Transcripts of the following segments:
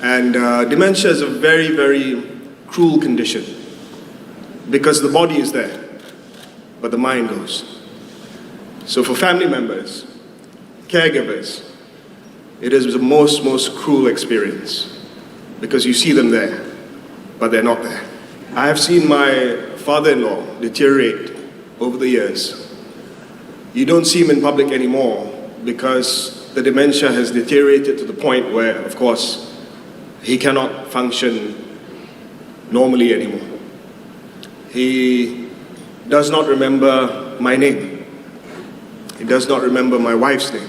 And dementia is a very, very cruel condition because the body is there, but the mind goes. So for family members, caregivers, it is the most cruel experience because you see them there, but they're not there. I have seen my father-in-law deteriorate over the years. You don't see him in public anymore because the dementia has deteriorated to the point where, of course, he cannot function normally anymore. He does not remember my name. He does not remember my wife's name.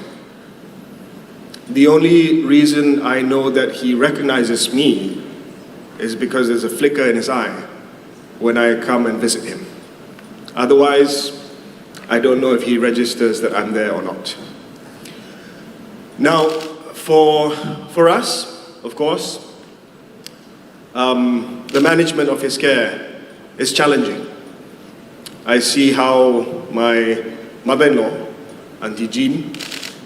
The only reason I know that he recognizes me is because there's a flicker in his eye when I come and visit him. Otherwise, I don't know if he registers that I'm there or not. Now, for us, of course, the management of his care is challenging. I see how my mother-in-law, Auntie Jean,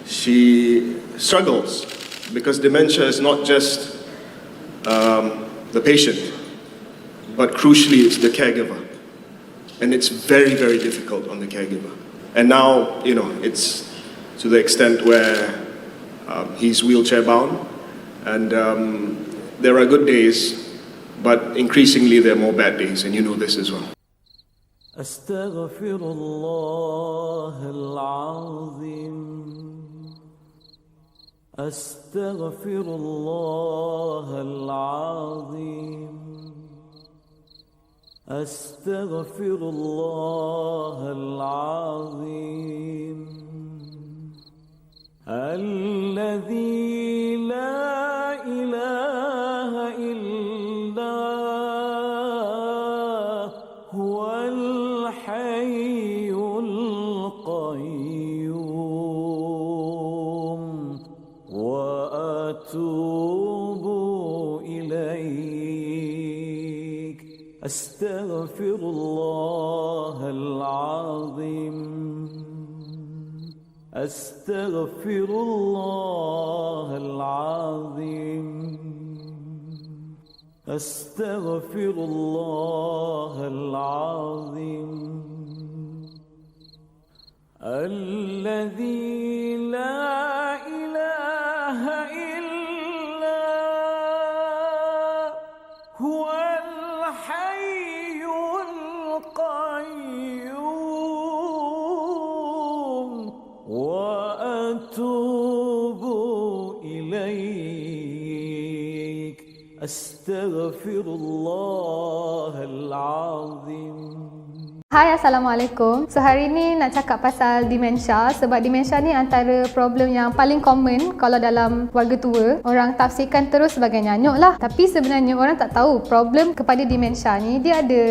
she struggles because dementia is not just the patient, but crucially it's the caregiver. And it's very, very difficult on the caregiver. And now, it's to the extent where he's wheelchair bound. And there are good days, but increasingly there are more bad days, and you know this as well. أستغفر الله العظيم أستغفر الله العظيم أستغفر الله العظيم الذي لا إله إلا هو الحي القيوم وأتوب إليك أستغفر الله العظيم أستغفر الله العظيم أستغفر الله العظيم الذي لا إله إلا هو الحي القيوم وأتوب إليك أستغفر الله العظيم. Hai, Assalamualaikum. So hari ni nak cakap pasal dementia sebab dementia ni antara problem yang paling common kalau dalam keluarga tua. Orang tafsirkan terus sebagai nyanyuk lah. Tapi sebenarnya orang tak tahu problem kepada dementia ni dia ada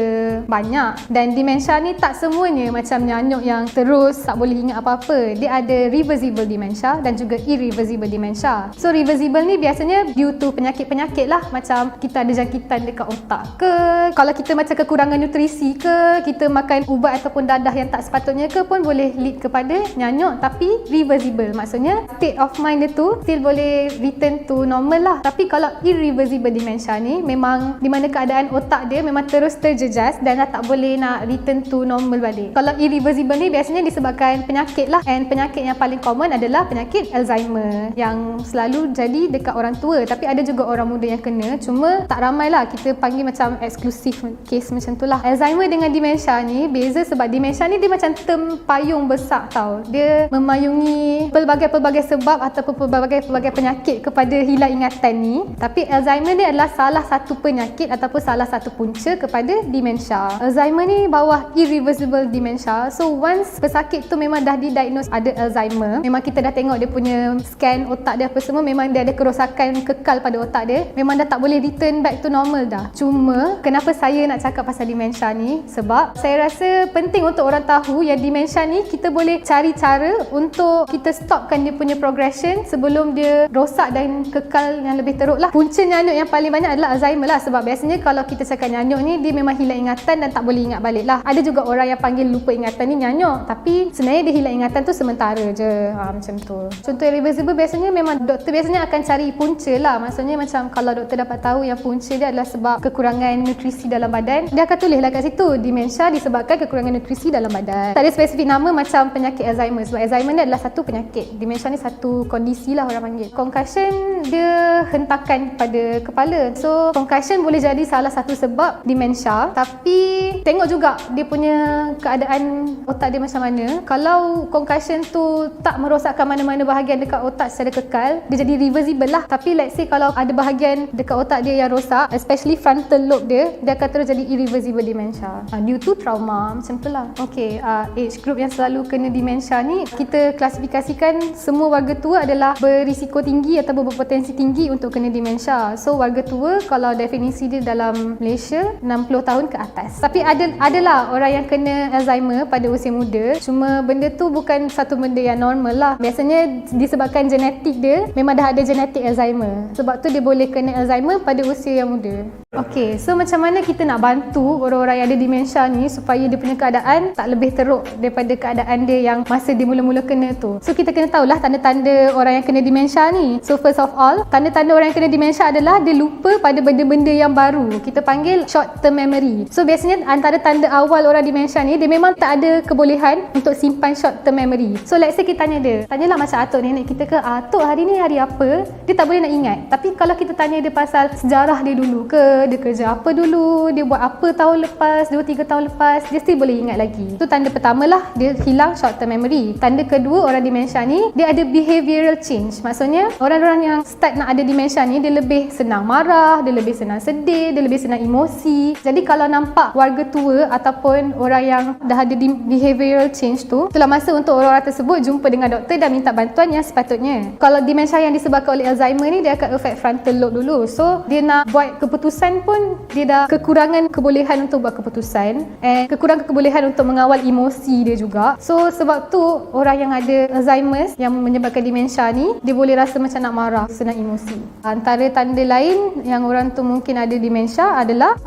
banyak. Dan dementia ni tak semuanya macam nyanyuk yang terus tak boleh ingat apa-apa. Dia ada reversible dementia dan juga irreversible dementia. So reversible ni biasanya due to penyakit-penyakit lah. Macam kita ada jangkitan dekat otak ke, kalau kita macam kekurangan nutrisi ke, kita makan ubat ataupun dadah yang tak sepatutnya ke pun boleh lead kepada nyanyuk. Tapi reversible, maksudnya state of mind dia tu still boleh return to normal lah. Tapi kalau irreversible dementia ni memang di mana keadaan otak dia memang terus terjejas dan dah tak boleh nak return to normal balik. Kalau irreversible ni biasanya disebabkan penyakit lah, and penyakit yang paling common adalah penyakit Alzheimer yang selalu jadi dekat orang tua. Tapi ada juga orang muda yang kena, cuma tak ramai lah, kita panggil macam exclusive case macam tu lah. Alzheimer dengan dementia ni beza sebab dementia ni dia macam term payung besar tau. Dia memayungi pelbagai-pelbagai sebab ataupun pelbagai-pelbagai penyakit kepada hilang ingatan ni. Tapi Alzheimer ni adalah salah satu penyakit ataupun salah satu punca kepada dementia. Alzheimer ni bawah irreversible dementia. So once pesakit tu memang dah didiagnose ada Alzheimer, memang kita dah tengok dia punya scan otak dia apa semua, memang dia ada kerosakan kekal pada otak dia, memang dah tak boleh return back to normal dah. Cuma kenapa saya nak cakap pasal dementia ni, sebab saya saya rasa penting untuk orang tahu yang dementia ni kita boleh cari cara untuk kita stopkan dia punya progression sebelum dia rosak dan kekal yang lebih teruk lah. Punca nyanyuk yang paling banyak adalah Alzheimer lah, sebab biasanya kalau kita cakap nyanyuk ni dia memang hilang ingatan dan tak boleh ingat balik lah. Ada juga orang yang panggil lupa ingatan ni nyanyuk, tapi sebenarnya dia hilang ingatan tu sementara je, macam tu. Contoh irreversible biasanya memang doktor biasanya akan cari punca lah. Maksudnya macam kalau doktor dapat tahu yang punca dia adalah sebab kekurangan nutrisi dalam badan, dia akan tulis lah kat situ dementia disebabkan kekurangan nutrisi dalam badan. Tak ada spesifik nama macam penyakit Alzheimer, sebab Alzheimer ni adalah satu penyakit, dementia ni satu kondisi lah orang panggil. Concussion dia hentakan pada kepala, so concussion boleh jadi salah satu sebab dementia, tapi tengok juga dia punya keadaan otak dia macam mana. Kalau concussion tu tak merosakkan mana-mana bahagian dekat otak secara kekal, dia jadi reversible lah. Tapi let's say kalau ada bahagian dekat otak dia yang rosak, especially frontal lobe dia akan terus jadi irreversible dementia due to trauma, macam tu lah. Okay, age group yang selalu kena dementia ni kita klasifikasikan semua warga tua adalah berisiko tinggi atau berpotensi tinggi untuk kena dementia. So warga tua kalau definisi dia dalam Malaysia 60 tahun ke atas. Tapi adalah orang yang kena Alzheimer pada usia muda, cuma benda tu bukan satu benda yang normal lah. Biasanya disebabkan genetik dia memang dah ada genetik Alzheimer, sebab tu dia boleh kena Alzheimer pada usia yang muda. Okay, so macam mana kita nak bantu orang-orang yang ada dementia ni supaya dia punya keadaan tak lebih teruk daripada keadaan dia yang masa dia mula-mula kena tu. So kita kena tahulah tanda-tanda orang yang kena dementia ni. So first of all, tanda-tanda orang yang kena dementia adalah dia lupa pada benda-benda yang baru. Kita panggil short term memory. So biasanya antara tanda awal orang dementia ni, dia memang tak ada kebolehan untuk simpan short term memory. So let's say kita tanya dia, tanyalah macam atuk nenek kita ke, atuk hari ni hari apa, dia tak boleh nak ingat. Tapi kalau kita tanya dia pasal sejarah dia dulu ke, dia kerja apa dulu, dia buat apa tahun lepas, 2-3 tahun lepas, dia still boleh ingat lagi. Itu tanda pertama lah, dia hilang short term memory. Tanda kedua orang dementia ni, dia ada behavioral change. Maksudnya orang-orang yang start nak ada dementia ni, dia lebih senang marah, dia lebih senang sedih, dia lebih senang emosi. Jadi kalau nampak warga tua ataupun orang yang dah ada behavioral change tu, itulah masa untuk orang-orang tersebut jumpa dengan doktor dan minta bantuan yang sepatutnya. Kalau dementia yang disebabkan oleh Alzheimer ni, dia akan affect frontal lobe dulu. So dia nak buat keputusan pun dia dah kekurangan kebolehan untuk buat keputusan, kekurangan kebolehan untuk mengawal emosi dia juga. So sebab tu orang yang ada Alzheimer yang menyebabkan dementia ni, dia boleh rasa macam nak marah, senang emosi. Antara tanda lain yang orang tu mungkin ada dementia adalah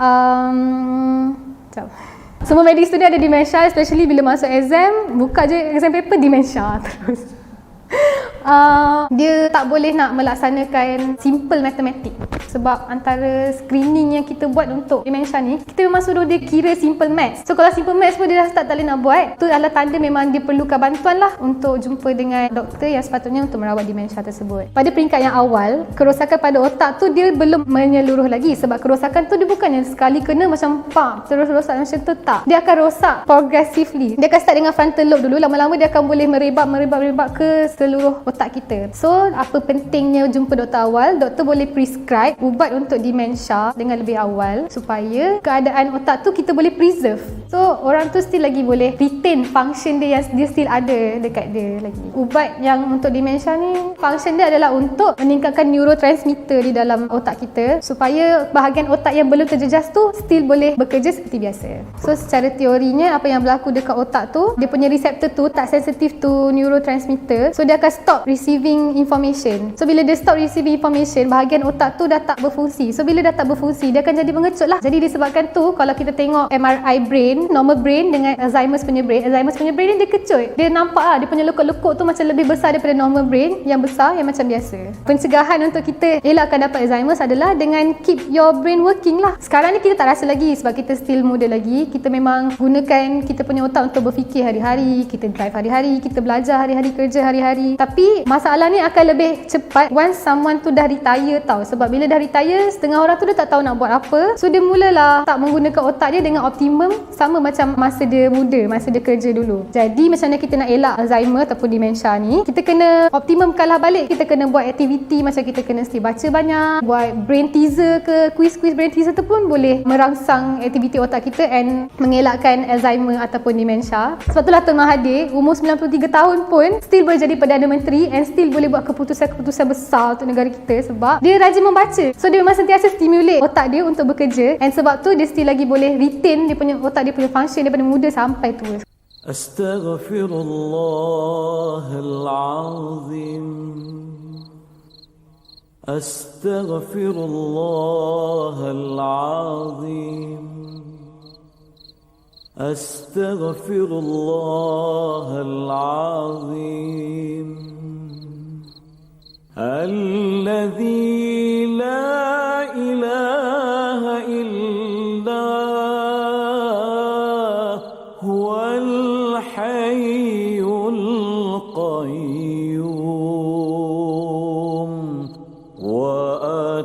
semua medic student ada dementia, especially bila masuk exam, buka je exam paper dementia terus. Dia tak boleh nak melaksanakan simple matematik, sebab antara screening yang kita buat untuk dementia ni, kita memang suruh dia kira simple maths. So kalau simple maths pun dia dah tak boleh nak buat, tu adalah tanda memang dia perlukan bantuan lah untuk jumpa dengan doktor yang sepatutnya untuk merawat dementia tersebut. Pada peringkat yang awal, kerosakan pada otak tu dia belum menyeluruh lagi, sebab kerosakan tu dia bukannya sekali kena macam terus rosak macam tu, tak. Dia akan rosak progressively. Dia akan start dengan frontal lobe dulu, lama-lama dia akan boleh merebak ke seluruh otak kita. So apa pentingnya jumpa doktor awal? Doktor boleh prescribe ubat untuk dementia dengan lebih awal supaya keadaan otak tu kita boleh preserve. So orang tu still lagi boleh retain function dia yang dia still ada dekat dia lagi. Ubat yang untuk dementia ni, function dia adalah untuk meningkatkan neurotransmitter di dalam otak kita supaya bahagian otak yang belum terjejas tu still boleh bekerja seperti biasa. So secara teorinya apa yang berlaku dekat otak tu, dia punya reseptor tu tak sensitive to neurotransmitter, so dia akan stop receiving information. So bila dia stop receiving information, bahagian otak tu dah tak berfungsi. So bila dah tak berfungsi, dia akan jadi mengecut lah. Jadi disebabkan tu, kalau kita tengok MRI brain, normal brain dengan Alzheimer's punya brain ni dia kecut. Dia nampak lah, dia punya lekuk-lekuk tu macam lebih besar daripada normal brain yang besar, yang macam biasa. Pencegahan untuk kita elakkan dapat Alzheimer's adalah dengan keep your brain working lah. Sekarang ni kita tak rasa lagi sebab kita still muda lagi. Kita memang gunakan kita punya otak untuk berfikir hari-hari, kita drive hari-hari, kita belajar hari-hari, kerja hari-hari. Tapi masalah ni akan lebih cepat once someone tu dah retire tau. Sebab bila dah retire, setengah orang tu dia tak tahu nak buat apa. So dia mulalah tak menggunakan otak dia dengan optimum, sama macam masa dia muda, masa dia kerja dulu. Jadi macam mana kita nak elak Alzheimer ataupun dementia ni, kita kena optimumkanlah balik. Kita kena buat aktiviti macam kita kena mesti baca banyak, buat brain teaser ke, quiz-quiz brain teaser tu pun boleh merangsang aktiviti otak kita and mengelakkan Alzheimer ataupun dementia. Sebab itulah Tun Mahathir umur 93 tahun pun still boleh jadi Perdana Menteri and still boleh buat keputusan-keputusan besar untuk negara kita sebab dia rajin membaca. So dia memang sentiasa stimulate otak dia untuk bekerja, and sebab tu dia still lagi boleh retain dia punya otak dia punya function daripada muda sampai tua. أستغفر الله العظيم أستغفر الله العظيم أستغفر الله العظيم الذي لا إله